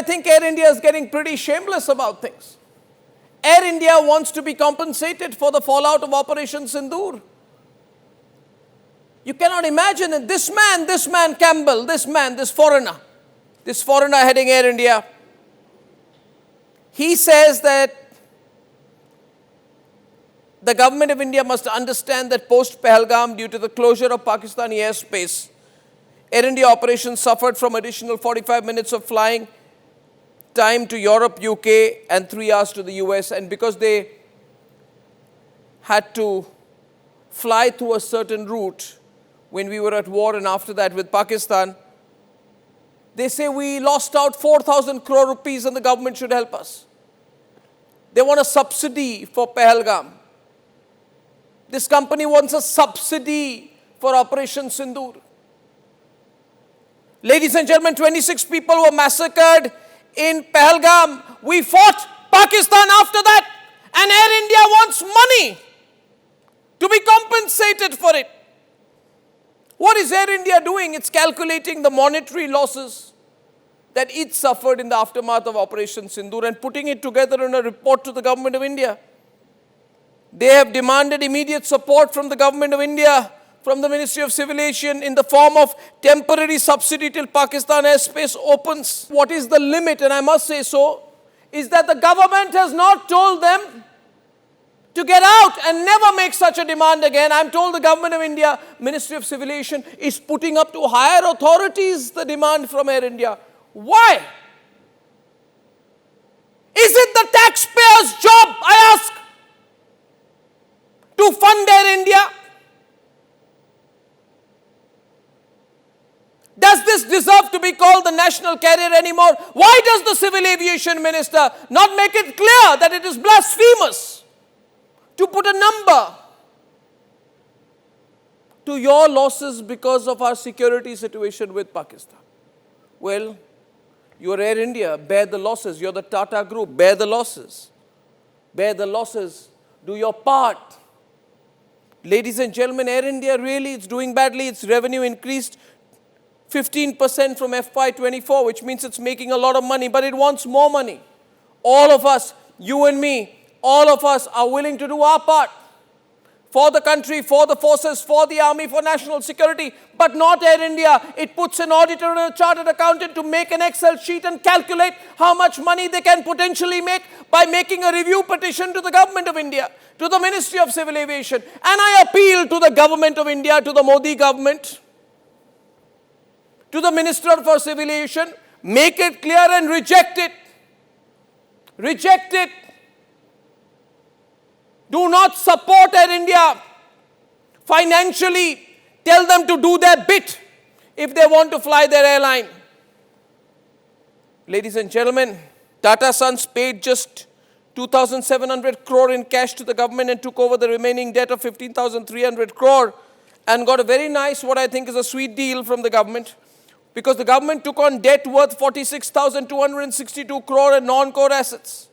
think Air India is getting pretty shameless about things. Air India wants to be compensated for the fallout of Operation Sindoor. You cannot imagine it. This man, Campbell, this foreigner heading Air India, he says that the government of India must understand that post-Pahalgam, due to the closure of Pakistani airspace, Air India operations suffered from additional 45 minutes of flying time to Europe, UK, and 3 hours to the US. And because they had to fly through a certain route when we were at war and after that with Pakistan, they say we lost out 4,000 crore rupees and the government should help us. They want a subsidy for Pahalgam. This company wants a subsidy for Operation Sindoor. Ladies and gentlemen, 26 people were massacred in Pahalgam. We fought Pakistan after that, and Air India wants money to be compensated for it. What is Air India doing? It's calculating the monetary losses that it suffered in the aftermath of Operation Sindoor and putting it together in a report to the government of India. They have demanded immediate support from the government of India, from the Ministry of Civil Aviation, in the form of temporary subsidy till Pakistan airspace opens. What is the limit? And I must say so, is that the government has not told them to get out and never make such a demand again. I'm told the government of India, Ministry of Civil Aviation, is putting up to higher authorities the demand from Air India. Why? Is it the taxpayer's job, I ask, to fund Air India? Does this deserve to be called the national carrier anymore? Why does the Civil Aviation Minister not make it clear that it is blasphemous to put a number to your losses because of our security situation with Pakistan? Well, you're Air India, bear the losses. You're the Tata Group, bear the losses. Bear the losses. Do your part. Ladies and gentlemen, Air India really is doing badly. Its revenue increased 15% from FY24, which means it's making a lot of money, but it wants more money. All of us, you and me, all of us are willing to do our part for the country, for the forces, for the army, for national security, but not Air India. It puts an auditor and a chartered accountant to make an Excel sheet and calculate how much money they can potentially make by making a review petition to the government of India, to the Ministry of Civil Aviation. And I appeal to the government of India, to the Modi government, to the Minister for Civil Aviation, make it clear and reject it. Reject it. Do not support Air India financially. Tell them to do their bit if they want to fly their airline. Ladies and gentlemen, Tata Sons paid just 2,700 crore in cash to the government and took over the remaining debt of 15,300 crore and got a very nice, what I think is a sweet deal from the government, because the government took on debt worth 46,262 crore and non-core assets.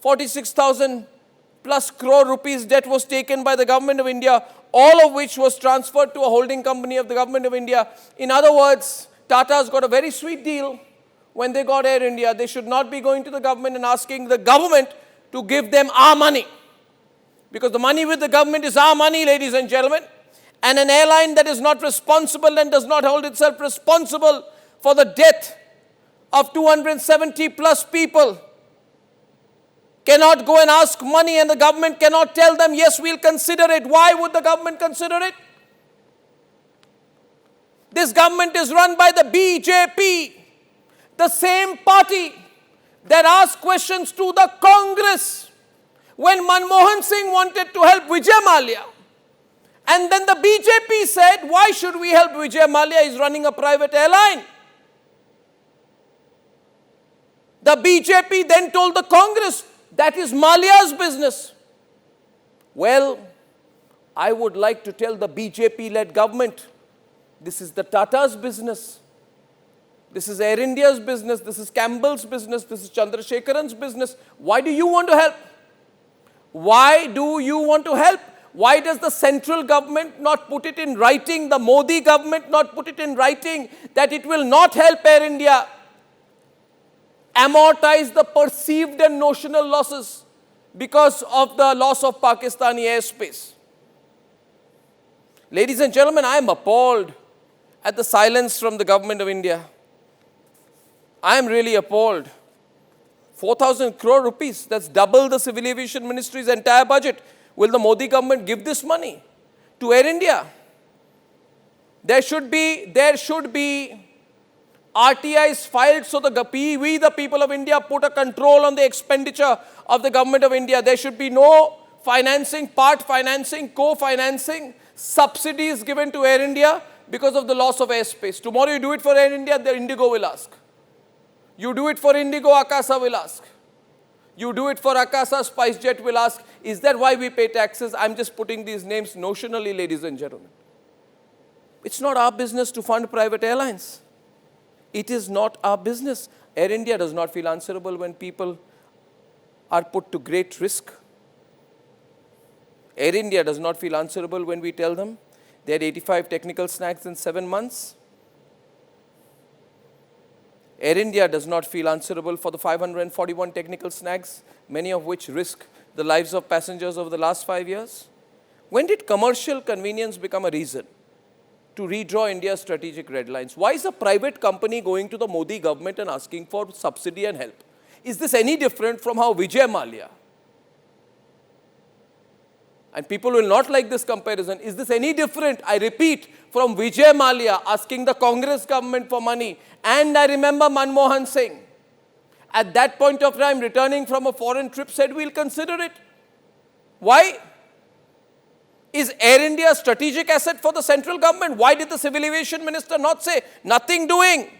46,000 plus crore rupees debt was taken by the government of India, all of which was transferred to a holding company of the government of India. In other words, Tata's got a very sweet deal when they got Air India. They should not be going to the government and asking the government to give them our money. Because the money with the government is our money, ladies and gentlemen. And an airline that is not responsible and does not hold itself responsible for the death of 270 plus people cannot go and ask money, and the government cannot tell them, yes, we'll consider it. Why would the government consider it? This government is run by the BJP, the same party that asked questions to the Congress when Manmohan Singh wanted to help Vijay Mallya. And then the BJP said, why should we help Vijay Mallya? He's running a private airline. The BJP then told the Congress, that is Mallya's business. Well, I would like to tell the BJP-led government, this is the Tata's business. This is Air India's business. This is Campbell's business. This is Chandrasekharan's business. Why do you want to help? Why do you want to help? Why does the central government not put it in writing, the Modi government not put it in writing, that it will not help Air India amortize the perceived and notional losses because of the loss of Pakistani airspace. Ladies and gentlemen, I am appalled at the silence from the government of India. I am really appalled. 4,000 crore rupees, that's double the Civil Aviation Ministry's entire budget. Will the Modi government give this money to Air India? There should be RTIs filed so we, the people of India, put a control on the expenditure of the government of India. There should be no financing, part financing, co-financing, subsidies given to Air India because of the loss of airspace. Tomorrow you do it for Air India, the Indigo will ask. You do it for Indigo, Akasa will ask. You do it for Akasa, SpiceJet will ask. Is that why we pay taxes? I'm just putting these names notionally, ladies and gentlemen. It's not our business to fund private airlines. It is not our business. Air India does not feel answerable when people are put to great risk. Air India does not feel answerable when we tell them they had 85 technical snags in 7 months. Air India does not feel answerable for the 541 technical snags, many of which risk the lives of passengers over the last 5 years. When did commercial convenience become a reason to redraw India's strategic red lines? Why is a private company going to the Modi government and asking for subsidy and help? Is this any different from how Vijay Mallya, and people will not like this comparison, is this any different, I repeat, from Vijay Mallya asking the Congress government for money? And I remember Manmohan Singh, at that point of time, returning from a foreign trip, said, we'll consider it. Why? Is Air India a strategic asset for the central government? Why did the Civil Aviation Minister not say, nothing doing?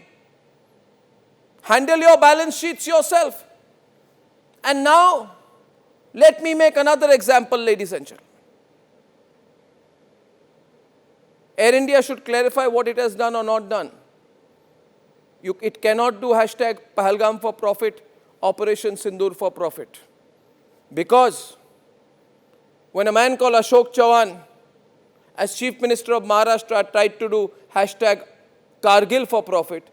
Handle your balance sheets yourself. And now, let me make another example, ladies and gentlemen. Air India should clarify what it has done or not done. It cannot do hashtag Pahalgam for profit, Operation Sindoor for profit. Because when a man called Ashok Chavan, as Chief Minister of Maharashtra, tried to do hashtag Kargil for profit,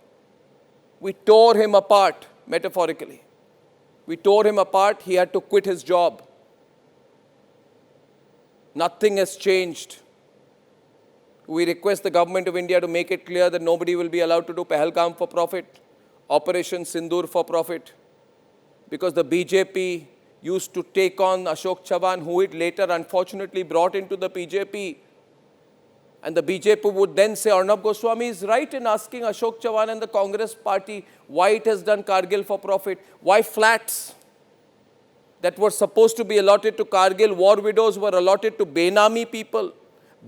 we tore him apart, metaphorically. We tore him apart. He had to quit his job. Nothing has changed. We request the government of India to make it clear that nobody will be allowed to do Pahalgam for profit, Operation Sindoor for profit. Because the BJP used to take on Ashok Chavan, who it later unfortunately brought into the BJP. And the BJP would then say, Arnab Goswami is right in asking Ashok Chavan and the Congress party why it has done Kargil for profit. Why flats that were supposed to be allotted to Kargil, war widows, were allotted to Benami people,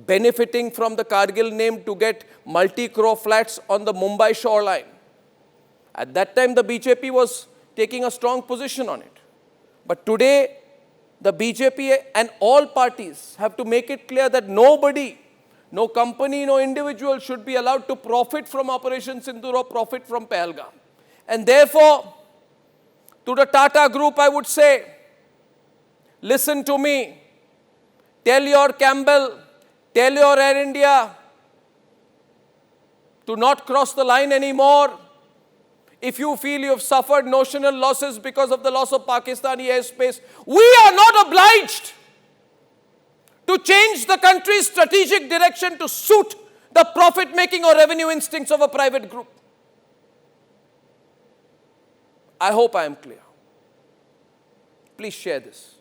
benefiting from the Kargil name to get multi-crore flats on the Mumbai shoreline. At that time, the BJP was taking a strong position on it. But today, the BJP and all parties have to make it clear that nobody, no company, no individual should be allowed to profit from Operation Sindoor or profit from Pahalgam. And therefore, to the Tata Group, I would say, listen to me. Tell your Campbell, tell your Air India to not cross the line anymore. If you feel you have suffered notional losses because of the loss of Pakistani airspace, we are not obliged to change the country's strategic direction to suit the profit-making or revenue instincts of a private group. I hope I am clear. Please share this.